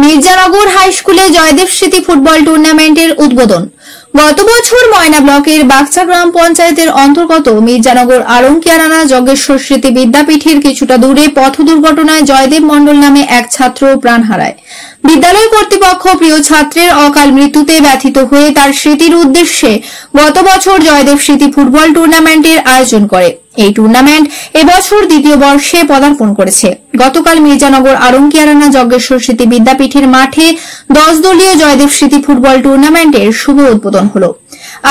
Mirzanagar high স্কুলে জয়দেব স্মৃতি football টুর্নামেন্টের উদ্বোধন। গত বছর ময়না ব্লকের বাগচা গ্রাম পঞ্চায়েতের অন্তর্গত মির্জানগর আড়ংকিয়ারানা যজ্ঞেশ্বর স্মৃতি বিদ্যাপীঠের কিছুটা দূরে পথ দুর্ঘটনায় জয়দেব মণ্ডল নামে এক ছাত্র প্রাণ হারায়। বিদ্যালয় কর্তৃপক্ষ প্রিয় ছাত্রের অকাল মৃত্যুতে ব্যথিত হয়ে তার স্মৃতির উদ্দেশ্যে গত বছর জয়দেব স্মৃতি ফুটবল টুর্নামেন্টের আয়োজন করে। এই টুর্নামেন্ট এবছর দ্বিতীয় বর্ষে পদার্পণ করেছে। গতকাল মির্জানগর আড়ংকিয়ারানা যজ্ঞেশ্বর স্মৃতি বিদ্যাপীঠের মাঠে 10 দলীয় জয়দেব স্মৃতি ফুটবল টুর্নামেন্টের শুভ উদ্বোধন হল।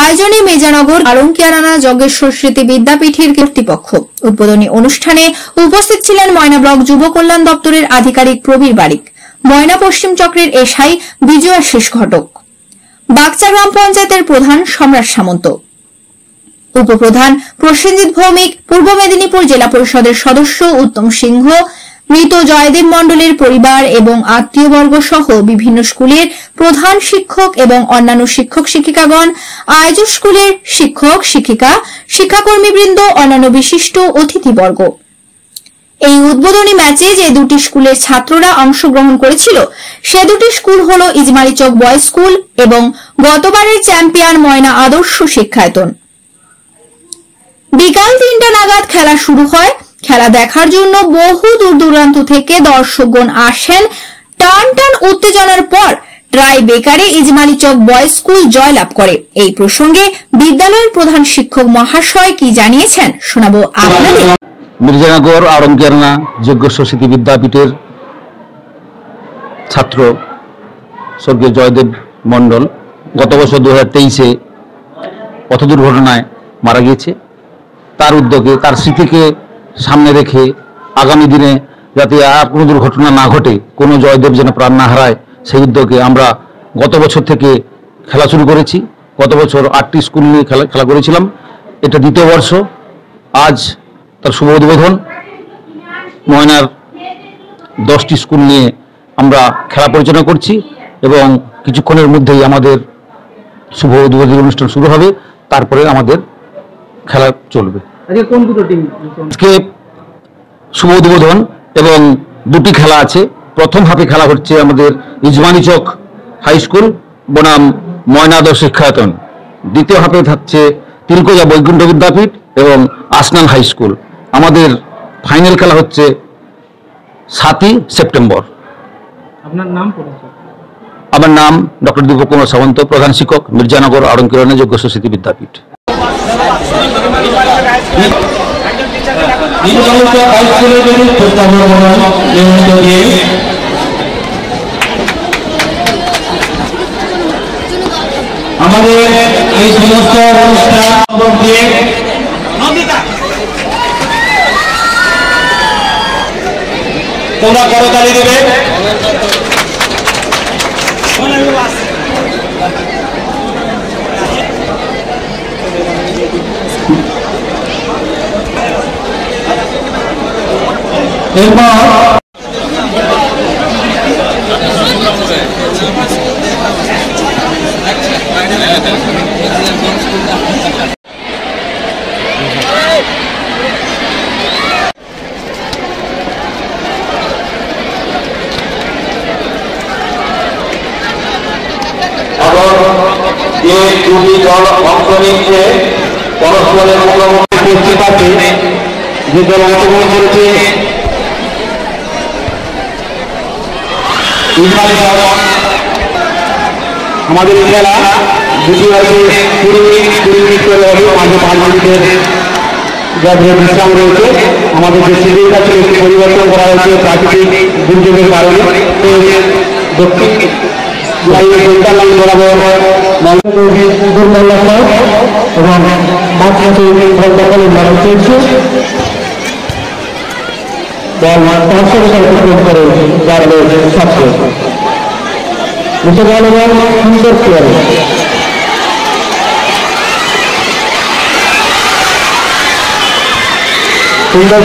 আয়োজনে মির্জানগর আড়ংকিয়ারানা যজ্ঞেশ্বর স্মৃতি বিদ্যাপীঠের কর্তৃপক্ষ। উদ্বোধনী অনুষ্ঠানে উপস্থিত ছিলেন ময়না ব্লক যুব কল্যাণ দপ্তরের আধিকারিক প্রবীর বারিক, ময়না পশ্চিম চক্রের এসআই বিজয়াশিস ঘটক, বাগচা গ্রাম পঞ্চায়েতের প্রধান সম্রাট সামন্ত, উপপ্রধান প্রসেনজিৎ ভৌমিক, পূর্ব মেদিনীপুর জেলা পরিষদের সদস্য উত্তম সিংহ, মৃত জয়দেব মণ্ডলের পরিবার এবং আত্মীয়বর্গ সহ বিভিন্ন স্কুলের প্রধান শিক্ষক এবং অন্যান্য শিক্ষক শিক্ষিকাগণ, আয়োজক স্কুলের শিক্ষক শিক্ষিকা, শিক্ষাকর্মীবৃন্দ, অন্যান্য বিশিষ্ট অতিথিবর্গ। এই উদ্বোধনী ম্যাচে যে দুটি স্কুলের ছাত্ররা অংশগ্রহণ করেছিল সে দুটি স্কুল হল ইজমারিচক বয়েজ স্কুল এবং গতবারের চ্যাম্পিয়ন ময়না আদর্শ শিক্ষায়তন। বিকাল 3টা নাগাদ খেলা শুরু হয়। খেলা দেখার জন্য বহু দূর দূরান্ত থেকে দর্শকগণ আসেন। টান টান উত্তেজনার পর ট্রাই বেকারে ইজমারিচক বয়েজ স্কুল জয়লাভ করে। এই প্রসঙ্গে বিদ্যালয়ের প্রধান শিক্ষক মহাশয় কি জানিয়েছেন শোনাবো আপনাদের। মির্জানগর আড়ংকিয়ারানা যজ্ঞেশ্বর স্মৃতি বিদ্যাপীঠের ছাত্র স্বর্গীয় জয়দেব মণ্ডল গত বছর 2023-এ পথ দুর্ঘটনায় মারা গিয়েছে। তার উদ্যোগে, তার স্মৃতিকে সামনে রেখে আগামী দিনে যাতে আর কোনো দুর্ঘটনা না ঘটে, কোনো জয়দেব যেন প্রাণ না হারায়, সেই উদ্যোগে আমরা গত বছর থেকে খেলা শুরু করেছি। গত বছর 8টি স্কুল নিয়ে খেলা করেছিলাম। এটা দ্বিতীয় বর্ষ। আজ তার শুভ উদ্বোধন। ময়নার 10টি স্কুল নিয়ে আমরা খেলা পরিচালনা করছি এবং কিছুক্ষণের মধ্যেই আমাদের শুভ উদ্বোধনী অনুষ্ঠান শুরু হবে। তারপরে আমাদের খেলা চলবে। আজকে শুভ উদ্বোধন এবং দুটি খেলা আছে। প্রথম হাফে খেলা হচ্ছে আমাদের ইজমারিচক হাই স্কুল বনাম ময়না আদর্শ শিক্ষায়তন। দ্বিতীয় হাফে থাকছে তিলকোজা বৈকুণ্ঠ বিদ্যাপীঠ এবং আসনান হাই স্কুল। আমাদের ফাইনাল খেলা হচ্ছে 7ই সেপ্টেম্বর। আপনার নাম? আমার নাম ডক্টর দীপক কুমার সামন্ত, প্রধান শিক্ষক, মির্জানগর আড়ংকিয়ারানা যজ্ঞেশ্বর স্মৃতি বিদ্যাপীঠ। আমাদের এই সমস্ত অনুষ্ঠান তোমরা করতালি দেবে। এরপর যে দুটি দল অংশ নিচ্ছে পরস্পরের মুখোমুখি করতে পারবে, যে দল অংশগ্রহণ করেছে আমাদের খেলা দুটি আছে 20 মিনিট করে হবে, মাঝে 5 মিনিটের যাদের বিশ্রাম রয়েছে। আমাদের যে শিডিউলটা ছিল একটু পরিবর্তন করা হয়েছে প্রাকৃতিক দুর্যোগের কারণে। দক্ষিণ লাইনের সেন্টার লাইন বরাবর এবং মাঝখানে বল দখলের লড়াই চলছে। বল 500 মিটার অতিক্রম করে যাবে ছাত্র উঠে গেল বল সুন্দর প্লেয়ারে। সুন্দর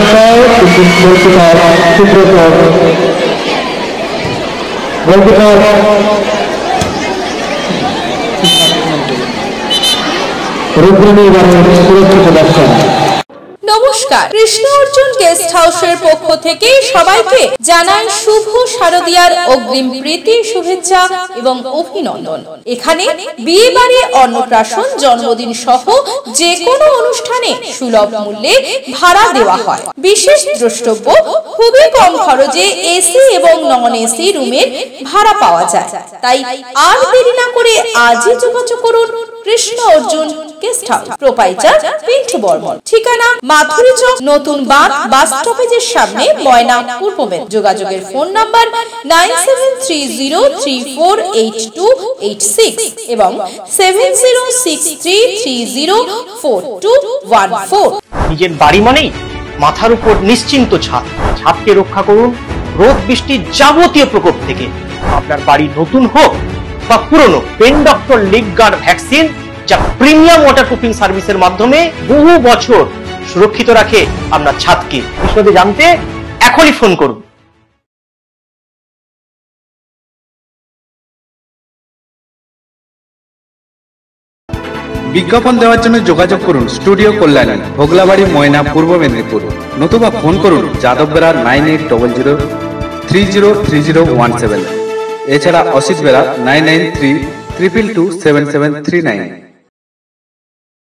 গোলকিপার সুব্রত, গোলকিপার রুদ্রনীর সুরক্ষিত দর্শন। নমস্কার, কৃষ্ণ অর্জুন গেস্ট হাউসের পক্ষ থেকে সবাইকে জানাই শুভ শারদীয়ার অগ্রিম প্রীতি শুভেচ্ছা এবং অভিনন্দন। এখানে বিয়ে বাড়ি, অন্নপ্রাশন, জন্মদিন সহ যে কোনো অনুষ্ঠানে সুলভ মূল্যে ভাড়া দেওয়া হয়। বিশেষ দ্রষ্টব্য, খুবই কম খরচে এসি এবং নন এসি রুমের ভাড়া পাওয়া যায়। তাই আর দেরি না করে আজই যোগাযোগ করুন Krishna Arjun guest house, proprietor Pintu Barman, ঠিকানা মাথুরি চক, নতুন বাস স্টপেজের সামনে, ময়না, পূর্ব মেদিনীপুর। যোগাযোগের ফোন নাম্বার 9730348286 এবং 7063304214। নিজের বাড়ি মানেই মাথার উপর নিশ্চিন্ত ছাদ। ছাদকে রক্ষা করুন রোদ বৃষ্টির যাবতীয় প্রকোপ থেকে। আপনার বাড়ি নতুন হোক বা পুরনো, pen doctor leak guard vaccine, যা প্রিমিয়াম ওয়াটারপ্রুফিং সার্ভিসের মাধ্যমে বহু বছর সুরক্ষিত রাখে আপনার ছাদকে। বিশদে জানতে এখনই ফোন করুন। বিজ্ঞাপন দেওয়ার জন্য যোগাযোগ করুন স্টুডিও কল্যাণী, ভোগলাবাড়ি, ময়না, পূর্ব মেদিনীপুর। নতুবা ফোন করুন যাদব বেড়া 9800303017। এছাড়া অসিত বেড়া 9932227739।